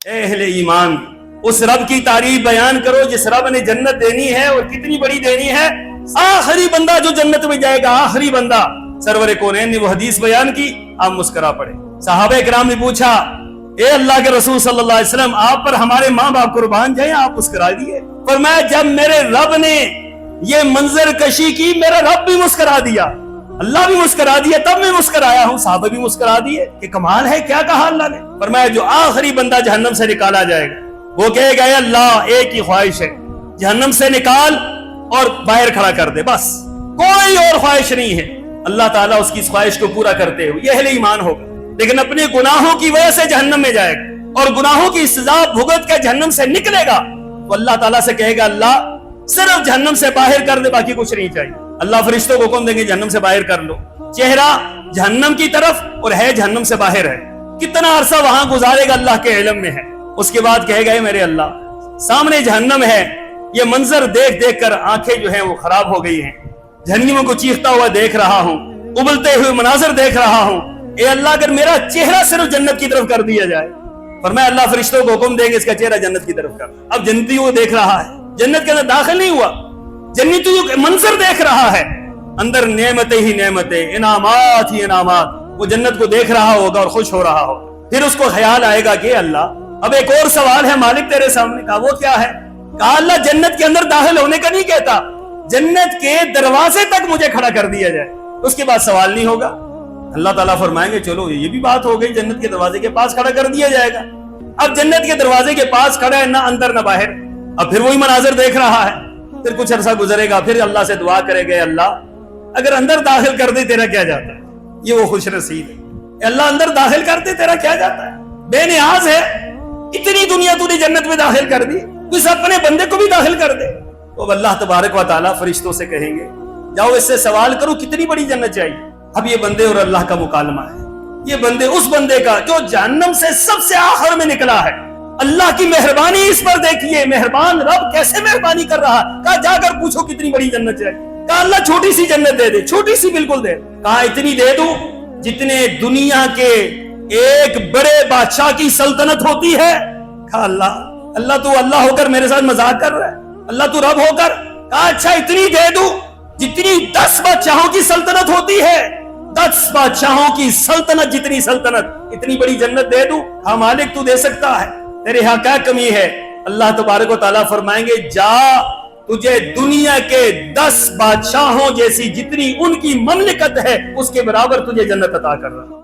اہل ایمان اس رب کی تعریف بیان کرو جس رب نے جنت دینی ہے اور کتنی بڑی دینی ہے. آخری بندہ جو جنت میں جائے گا، آخری بندہ، سرور کونین نے وہ حدیث بیان کی، آپ مسکرا پڑے. صحابہ کرام نے پوچھا اے اللہ کے رسول صلی اللہ علیہ وسلم، آپ پر ہمارے ماں باپ قربان جائیں، آپ مسکرا دیے. فرمایا جب میرے رب نے یہ منظر کشی کی، میرا رب بھی مسکرا دیا، اللہ بھی مسکرا دیا، تب میں مسکرایا ہوں. صحابہ بھی مسکرا دیے کہ کمال ہے، کیا کہا اللہ نے. فرمایا جو آخری بندہ جہنم سے نکالا جائے گا وہ کہے گا اے اللہ ایک ہی خواہش ہے، جہنم سے نکال اور باہر کھڑا کر دے، بس کوئی اور خواہش نہیں ہے. اللہ تعالیٰ اس کی اس خواہش کو پورا کرتے ہوئے یہ اہل ایمان ہوگا. لیکن اپنے گناہوں کی وجہ سے جہنم میں جائے گا اور گناہوں کی سزا بھگت کے جہنم سے نکلے گا تو اللہ تعالیٰ سے کہے گا اللہ صرف جہنم سے باہر کر دے، باقی کچھ نہیں چاہیے. اللہ فرشتوں کو حکم دیں گے جہنم سے باہر کر لو. چہرہ جہنم کی طرف اور ہے جہنم سے باہر ہے، کتنا عرصہ وہاں گزارے گا اللہ کے علم میں ہے. اس کے بعد کہے گا اے میرے اللہ سامنے جہنم ہے، یہ منظر دیکھ دیکھ کر آنکھیں جو ہیں وہ خراب ہو گئی ہیں، جہنمیوں کو چیختا ہوا دیکھ رہا ہوں، ابلتے ہوئے مناظر دیکھ رہا ہوں. اے اللہ اگر میرا چہرہ صرف جنت کی طرف کر دیا جائے. فرمایا اللہ فرشتوں کو حکم دیں گے اس کا چہرہ جنت کی طرف کر. اب جنتیوں کو دیکھ رہا ہے، جنت کے اندر داخل نہیں ہوا، جنتیوں کا منظر دیکھ رہا ہے، اندر نعمتیں ہی نعمتیں، انعامات ہی انعامات. وہ جنت کو دیکھ رہا ہوگا اور خوش ہو رہا ہوگا. پھر اس کو خیال آئے گا کہ اللہ اب ایک اور سوال ہے مالک تیرے سامنے. کہا وہ کیا ہے؟ کہا اللہ جنت کے اندر داخل ہونے کا نہیں کہتا، جنت کے دروازے تک مجھے کھڑا کر دیا جائے، اس کے بعد سوال نہیں ہوگا. اللہ تعالیٰ فرمائیں گے چلو یہ بھی بات ہو گئی، جنت کے دروازے کے پاس کھڑا کر دیا جائے گا. اب جنت کے دروازے کے پاس کھڑا ہے، نہ اندر نہ باہر، اب پھر وہی مناظر دیکھ رہا ہے. پھر کچھ عرصہ گزرے گا، پھر اللہ سے دعا کرے گا اللہ اگر اندر داخل کر دے تیرا کیا جاتا ہے. یہ وہ خوش نصیب ہے، اللہ اندر داخل کر دے تیرا کیا جاتا ہے. بے نیاز ہے، اتنی دنیا تو نے جنت میں داخل کر دی، کچھ اپنے بندے کو بھی داخل کر دے. تو اللہ تبارک و تعالیٰ فرشتوں سے کہیں گے جاؤ اس سے سوال کرو کتنی بڑی جنت چاہیے. اب یہ بندے اور اللہ کا مکالمہ ہے. یہ بندے اس بندے کا جو جہنم سے سب سے آخر میں نکلا ہے. اللہ کی مہربانی اس پر دیکھیے، مہربان رب کیسے مہربانی کر رہا. کہا جا کر پوچھو کتنی بڑی جنت چاہیے. کہا اللہ چھوٹی سی جنت دے دے، چھوٹی سی بالکل دے. کہا اتنی دے دوں جتنے دنیا کے ایک بڑے بادشاہ کی سلطنت ہوتی ہے. کہا اللہ تو اللہ ہو کر میرے ساتھ مذاق کر رہا ہے، اللہ تو رب ہو کر. کہا اچھا اتنی دے دوں جتنی 10 بادشاہوں کی سلطنت ہوتی ہے، 10 بادشاہوں کی سلطنت جتنی سلطنت، اتنی بڑی جنت دے دوں. ہاں مالک تو دے سکتا ہے، تیرے ہاں کیا کمی ہے. اللہ تبارک و تعالیٰ فرمائیں گے جا تجھے دنیا کے 10 بادشاہوں جیسی جتنی ان کی مملکت ہے اس کے برابر تجھے جنت عطا کر رہا.